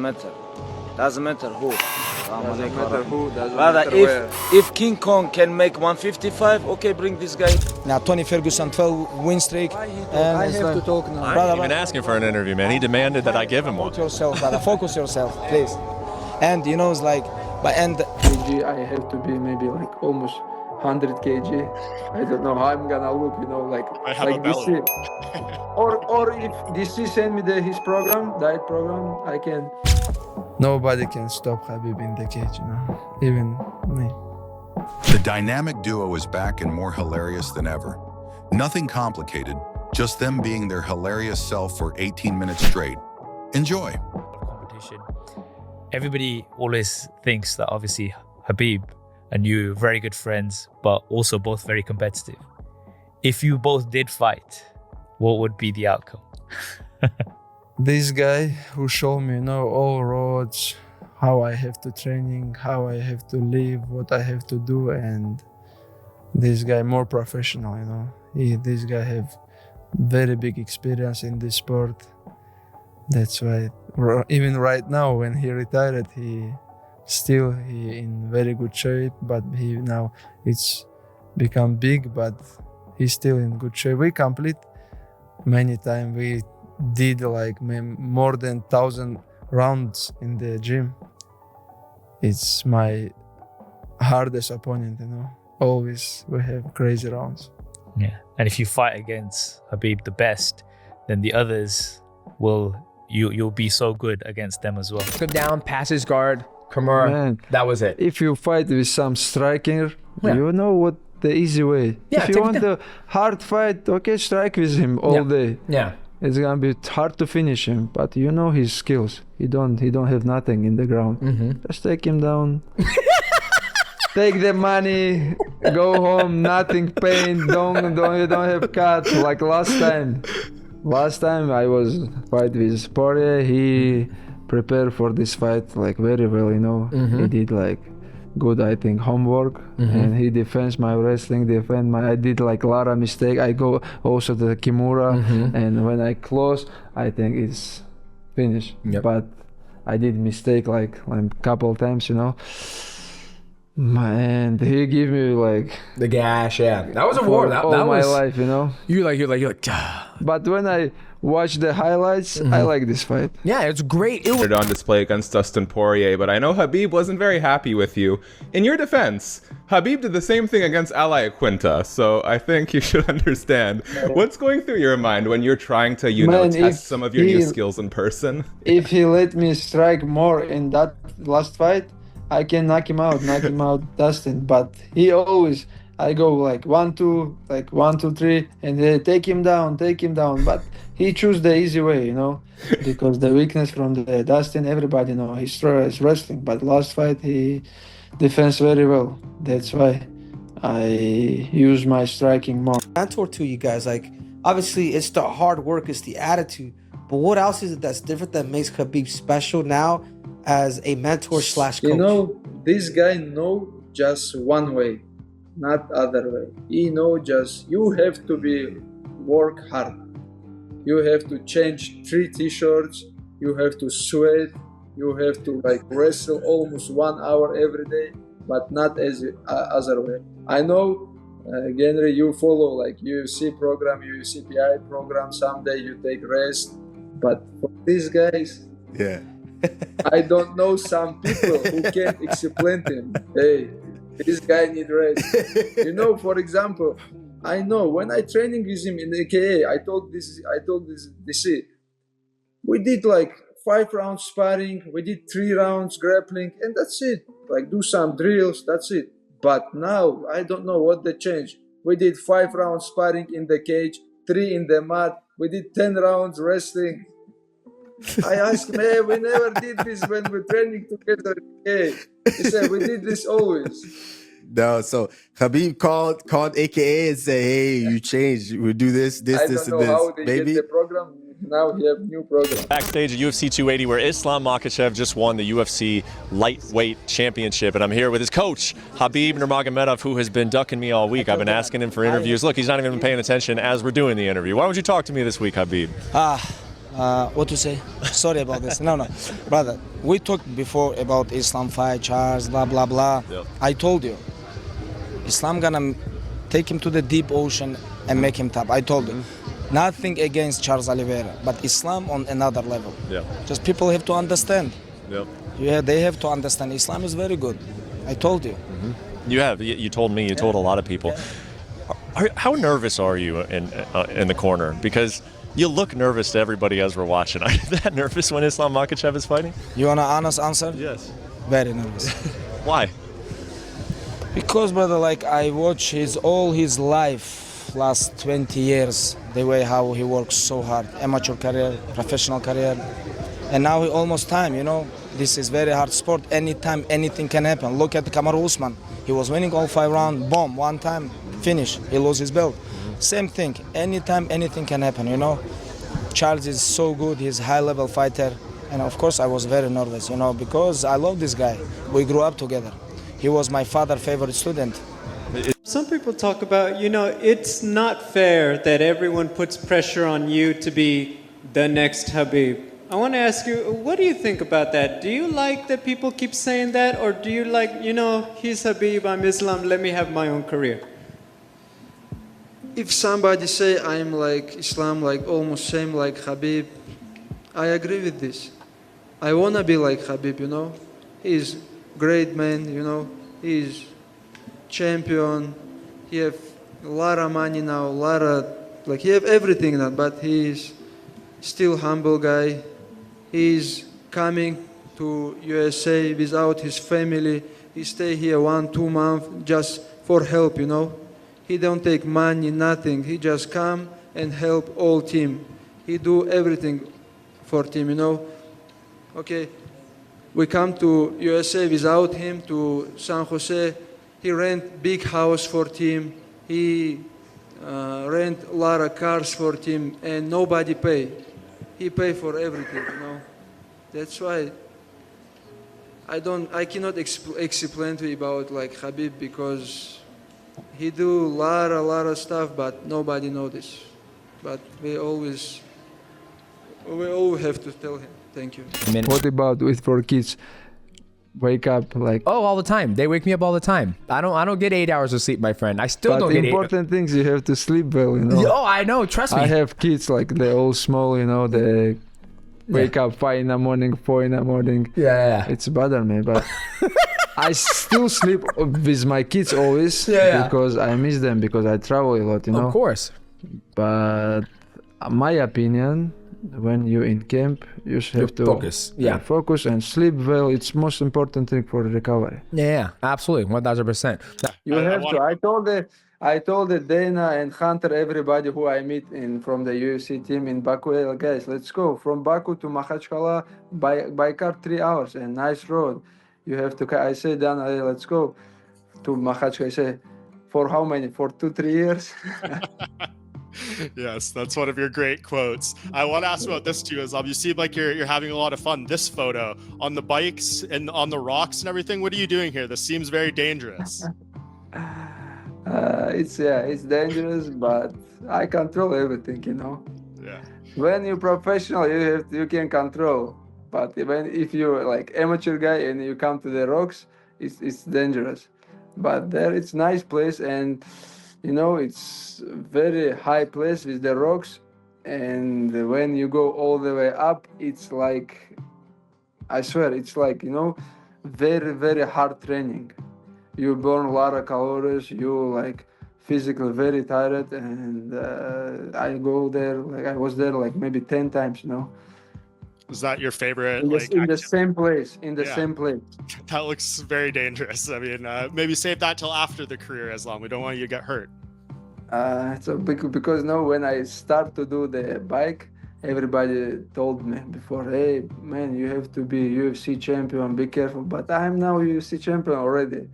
matter. Doesn't matter who. Doesn't matter who, doesn't Brother, matter where. if King Kong can make 155, okay, bring this guy. Now Tony Ferguson 12 win streak. I have to talk now. I ain't even asking for an interview, man. He demanded that I give him one. Focus yourself, brother. Focus yourself, please. And you know, it's like, by end. kg, I have to be maybe like almost 100 kg. I don't know how I'm gonna look, you know, like I have like a belly. or if DC send me his program, diet program, I can. Nobody can stop Khabib in the cage, you know, even me. The dynamic duo is back and more hilarious than ever. Nothing complicated, just them being their hilarious self for 18 minutes straight. Enjoy. Competition. Everybody always thinks that obviously Khabib and you are very good friends, but also both very competitive. If you both did fight, what would be the outcome? This guy who showed me, you know, all roads, how I have to training, how I have to live, what I have to do, and this guy more professional, you know. This guy have very big experience in this sport. That's why even right now when he retired, he in very good shape, but he now it's become big, but he's still in good shape. We complete many times. We did like more than 1,000 rounds in the gym. It's my hardest opponent, you know. Always we have crazy rounds. Yeah, and if you fight against Khabib the best, then the others you'll be so good against them as well. Took him down, pass his guard, Kimura. Man, that was it. if you fight with some striker, Yeah. you know what the easy way. Yeah, if you take want it down. a hard fight, okay, strike with him all day. Yeah. It's gonna be hard to finish him, but you know his skills. He don't have nothing in the ground. Just take him down. Take the money, go home, nothing pain, you don't have cut like last time. Last time I was fight with Poirier, he prepared for this fight like very well, you know. He did like good, I think, homework, and he defends my wrestling, I did like a lot of mistake. I go also to the Kimura, and when I close, I think it's finished. Yep. But I did mistake like a couple times, you know. Man, he gave me like The gash, yeah. That was a war. That all was my life, you know. You're like, But when I watch the highlights, I like this fight. yeah, it's great. It was On display against Dustin Poirier, but I know Khabib wasn't very happy with you. In your defense, Khabib did the same thing against Al Iaquinta, so I think you should understand what's going through your mind when you're trying to, Man, test if some of your new he- skills in person. If he let me strike more in that last fight, I can knock him out, Dustin. But he always, I go like 1-2, like 1-2-3, and they take him down. But he choose the easy way, you know, because the weakness from the Dustin, everybody know he is wrestling. But last fight he defends very well. That's why I use my striking more. Mentor to you guys, like obviously it's the hard work, it's the attitude, but what else is it that's different that makes Khabib special now as a mentor / coach? You know, this guy know just one way, not other way. He know just you have to be work hard. You have to change 3 t-shirts. You have to sweat. You have to like wrestle almost 1 hour every day, but not as other way. I know, Henry, you follow like UFC program, UFC PI program. Someday you take rest, but for these guys, Yeah. I don't know some people who can explain him. Hey, this guy need rest. You know, for example, I know when I training with him in AKA, I told this DC. We did like 5 rounds sparring, we did 3 rounds grappling, and that's it. Like do some drills, that's it. But now I don't know what they changed. We did 5 rounds sparring in the cage, 3 in the mat. We did 10 rounds wrestling. I asked him, hey, we never did this when we're training together. Hey, he said, we did this always. No, so Khabib called AKA and said, hey, you changed. We'll do this, I this, don't know and how this. they Baby. get the program. Now we have new program. backstage at UFC 280 where Islam Makhachev just won the UFC lightweight championship, and I'm here with his coach, Khabib Nurmagomedov, who has been ducking me all week. I've been asking him for interviews. Look, he's not even paying attention as we're doing the interview. Why don't you talk to me this week, Khabib? What to say? Sorry about this. No, brother. We talked before about Islam fight, Charles, blah blah blah. Yep. I told you, Islam gonna take him to the deep ocean and make him top. I told you. Nothing against Charles Oliveira, but Islam on another level. Yeah. Just people have to understand. Yep. Yeah, they have to understand. Islam is very good. I told you. You have. You told me. You told a lot of people. How nervous are you in the corner? Because you look nervous to everybody as we're watching. Are you that nervous when Islam Makhachev is fighting? You want an honest answer? Yes. Very nervous. Why? Because, brother, like I watch all his life, last 20 years, the way how he works so hard, amateur career, professional career, and now he almost time. This is very hard sport. Anytime, anything can happen. Look at Kamaru Usman. He was winning all 5 rounds. Boom, one time, finish. He loses his belt. Same thing. Anytime, anything can happen. Charles is so good. He's a high-level fighter, and of course, I was very nervous. Because I love this guy. We grew up together. He was my father's favorite student. Some people talk about, it's not fair that everyone puts pressure on you to be the next Khabib. I want to ask you, what do you think about that? Do you like that people keep saying that? Or do you like, he's Khabib, I'm Islam, let me have my own career? If somebody say I'm like Islam, like almost same like Khabib, I agree with this. I want to be like Khabib, He's great man, He's champion. He have a lot of money now, he have everything now, but he's still humble guy. He's coming to USA without his family. He stay here 1-2 months just for help, He don't take money, nothing. He just come and help all team. He do everything for team, Okay, we come to USA without him to San Jose. He rent big house for team. He rent a lot of cars for team, and nobody pay. He pay for everything, That's why I cannot explain to you about like Khabib because he do a lot of stuff, but nobody know this. But we always have to tell him. Thank you. What about with 4 kids? Wake up like all the time. They wake me up all the time. I don't get 8 hours of sleep, my friend. I still don't get 8. Important things you have to sleep well, Oh, I know. Trust me. I have kids like they're all small, They wake up 5 in the morning, 4 in the morning. Yeah. It's bother me, but I still sleep with my kids always because I miss them because I travel a lot, Of course. But my opinion, when you're in camp, you should have to focus. Yeah. Focus and sleep well. It's most important thing for recovery. Yeah, absolutely. 1000%. You have to. I told Dana and Hunter, everybody who I meet from the UFC team in Baku, guys, let's go from Baku to Makhachkala by car 3 hours and nice road. You have to. I say, Dana, hey, let's go to Makhachkala. I say, for how many? For 2-3 years. Yes, that's one of your great quotes. I want to ask about this too. You seem like you're having a lot of fun. This photo on the bikes and on the rocks and everything. What are you doing here? This seems very dangerous. It's dangerous, but I control everything, Yeah. When you're professional, you can control. But if you're like amateur guy and you come to the rocks, it's dangerous. But there it's nice place and it's very high place with the rocks, and when you go all the way up, it's like, I swear, it's like, very, very hard training. You burn a lot of calories, you like physically very tired, and I was there like maybe 10 times, Is that your favorite? In the same place, same place. That looks very dangerous. I mean, maybe save that till after the career, Islam. We don't want you to get hurt. Because when I start to do the bike, everybody told me before, hey man, you have to be UFC champion, be careful. But I'm now UFC champion already.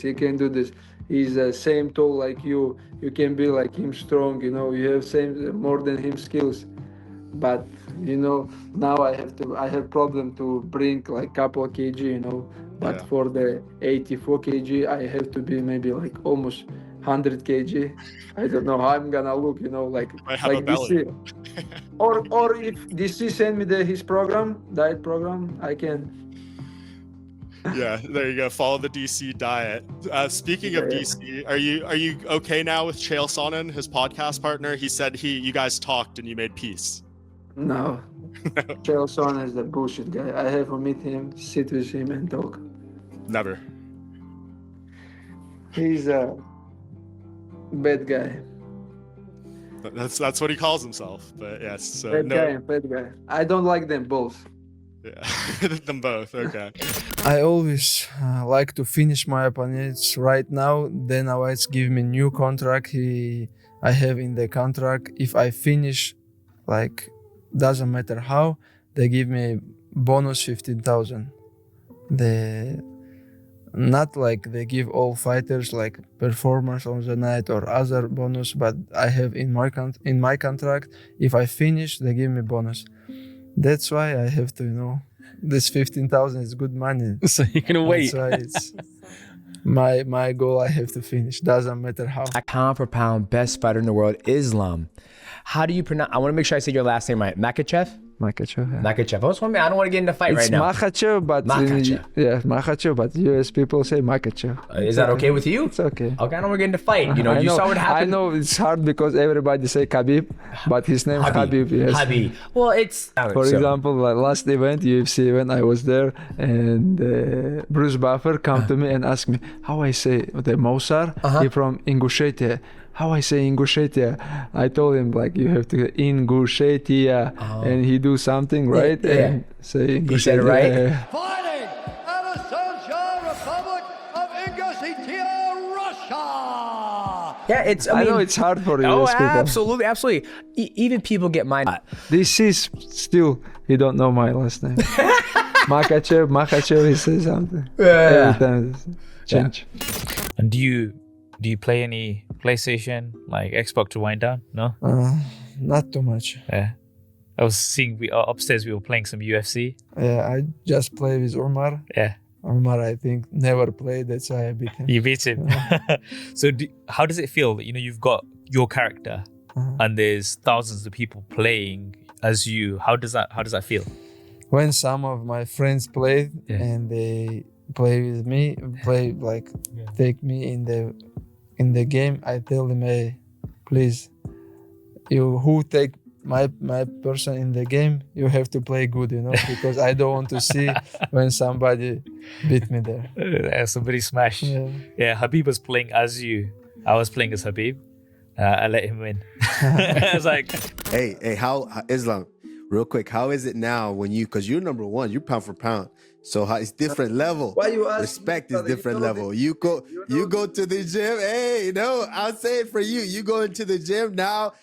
He can do this. He's the same tall like you. You can be like him strong. You have more than him skills. But now I have problem to bring like couple of kg. But for the 84 kg, I have to be maybe like almost 100 kg. I don't know how I'm gonna look, like I have a belly. DC. or if DC send me his diet program, I can. Yeah, there you go. Follow the DC diet. Speaking of DC, are you okay now with Chael Sonnen, his podcast partner? He said you guys talked and you made peace. No. Chael Sonnen is the bullshit guy. I have to meet him, sit with him, and talk. Never. He's a bad guy. That's what he calls himself. But yes, so Bad guy. I don't like them both. Yeah, them both. Okay. I always like to finish my opponents right now. Dana White's give me new contract. I have in the contract. If I finish, like, doesn't matter how, they give me bonus 15,000. Not like they give all fighters like performance on the night or other bonus, but I have in my contract, if I finish, they give me bonus. That's why I have to, this 15,000 is good money. So you're gonna wait. That's why it's my goal. I have to finish. Doesn't matter how. Pound for pound, best fighter in the world, Islam. How do you pronounce? I want to make sure I say your last name right. Makhachev. Makhachev. Yeah. Makhachev. I don't want to get into a fight right now. Makhachev, but Makhachev, but US people say Makhachev. Is that okay with you? It's okay. Okay, I don't want to get into a fight. You saw what happened. I know it's hard because everybody say Khabib, but his name is Khabib. Yes. Habib. Well, it's for example, like last event, UFC event, I was there, and Bruce Buffer come to me and ask me how I say the Mosar. He from Ingushetia. How I say Ingushetia? I told him like you have to Ingushetia, and he do something right and say Ingushetia. He said it right. Fighting out of Social Republic of Ingushetia, Russia. Yeah, I know it's hard for US people. Absolutely. Even people get mine. This is still he don't know my last name. Makhachev. He says something. Every time change. And do you play any PlayStation, like Xbox to wind down? No? Not too much. Yeah. I was seeing upstairs we were playing some UFC. Yeah, I just play with Umar. Yeah. Umar, I think, never played. That's why I beat him. You beat him. So how does it feel? You've got your character and there's thousands of people playing as you. How does that feel? When some of my friends play and they play with me, take me in the game, I tell them, hey, please, you who take my person in the game, you have to play good, because I don't want to see when somebody beat me there. Somebody smash. Yeah, Khabib was playing as you. I was playing as Khabib. I let him win. I was like, hey, how Islam? Real quick, how is it now because you're number one, you're pound for pound. So it's different level. Why you ask Respect is different level. You go to the gym. Hey, no, I'll say it for you. You go into the gym now.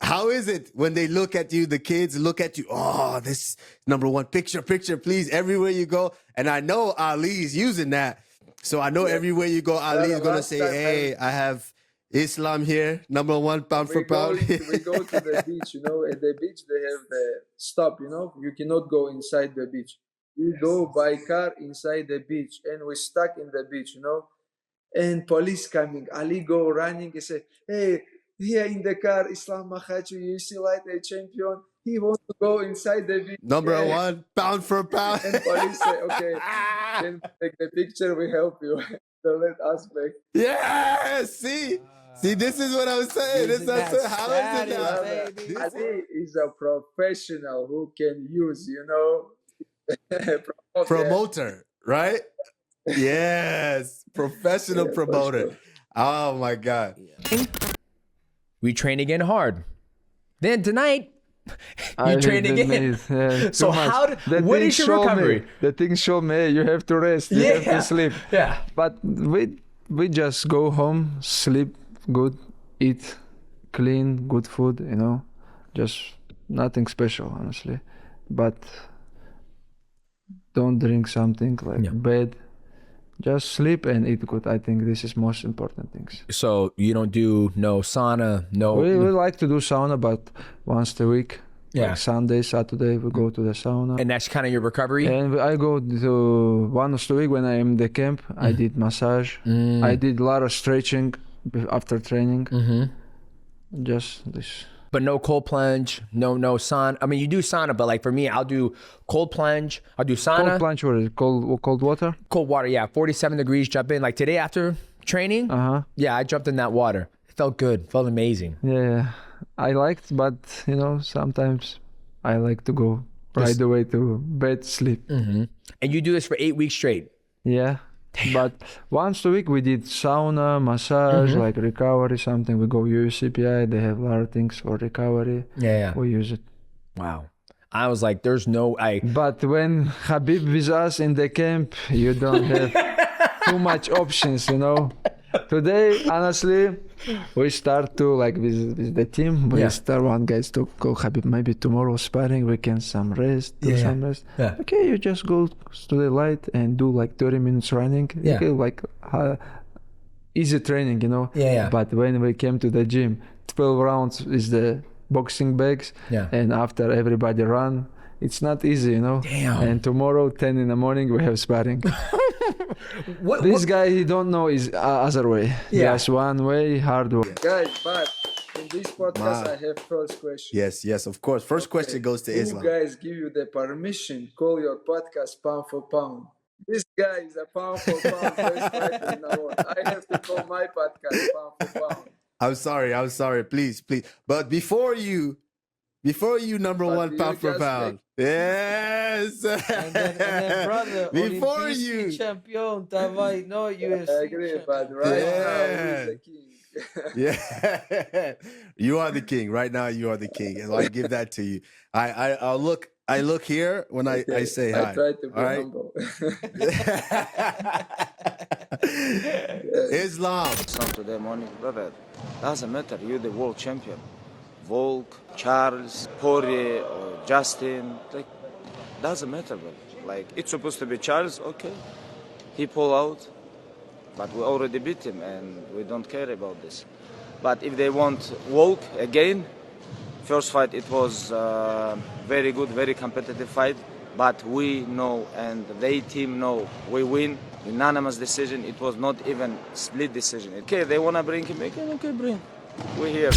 How is it when they look at you, the kids look at you? Oh, this number one, picture, please, everywhere you go. And I know Ali's using that. So I know everywhere you go, Ali's going to say, hey, I have Islam here, number one, pound for pound. We go to the beach, at the beach they have the stop, you cannot go inside the beach. We go by car inside the beach and we stuck in the beach, and police coming. Ali go running and say, hey, here in the car, Islam Makhachev, you see like a champion. He wants to go inside the beach. Number one, pound for pound. And police say, okay, can take the picture, we help you. So let us back. Yeah, see, this is what I was saying. How is it now? Ali is a professional who can use, promoter, right? Yes, professional promoter. Sure. Oh my God. We train again hard. Then tonight, you train again. So what is your recovery? The things show me you have to rest. You have to sleep. Yeah. But we just go home, sleep good, eat clean, good food. Just nothing special, honestly. But don't drink something bad. Just sleep and eat good. I think this is most important things. So you don't do no sauna, no. We like to do sauna, but once a week. Yeah. Like Sunday, Saturday, we go to the sauna. And that's kind of your recovery? And I go to once a week when I am in the camp. I did massage. I did a lot of stretching after training. Mm-hmm. Just this. But no cold plunge, no sauna. I mean, you do sauna, but like for me, I'll do cold plunge. I'll do sauna. Cold plunge or cold water? Cold water, yeah. 47 degrees, jump in. Like today after training, yeah, I jumped in that water. It felt good. Felt amazing. Yeah, I liked, but you know, sometimes I like to go right away to bed, sleep. Mm-hmm. And you do this for 8 weeks straight? Yeah. Damn. But once a week we did sauna, massage, like recovery, something. We go UCPI, they have a lot of things for recovery. Yeah. We use it. Wow. I was like, there's no... But when Khabib with us in the camp, you don't have too much options, you know. Today, honestly, we start to, like with the team, we start one guys to go Khabib, maybe tomorrow sparring, we can some rest, some rest. Yeah. Okay, you just go to the light and do like 30 minutes running. Yeah. Okay, like easy training, you know. Yeah. But when we came to the gym, 12 rounds is the boxing bags. Yeah. And after everybody run, it's not easy, you know. Damn. And tomorrow, 10 in the morning, we have sparring. This guy, he don't know is other way. Yeah. Just one way, hard work. Guys, but in this podcast, I have first question. Yes, of course. First question goes to Islam. Who guys give you the permission call your podcast pound for pound? This guy is a pound for pound first fighter in the world. I have to call my podcast pound for pound. I'm sorry. Please. But before you number one pound for pound. Yes. And then brother, before you champion, давай, no UFC. I agree, but right now, he's the king. Yeah. You are the king. Right now, you are the king. And I give that to you. I look here when I say hi. I try to be humble. Islam. Some today morning, brother. Doesn't matter. You're the world champion. Volk, Charles, Poirier, or Justin. Like, doesn't matter, brother. Like, it's supposed to be Charles. Okay, he pull out, but we already beat him, and we don't care about this. But if they want Volk again, first fight it was very good, very competitive fight. But we know, and they team know, we win. Unanimous decision. It was not even split decision. Okay, they wanna bring him again. Okay, bring. We're here.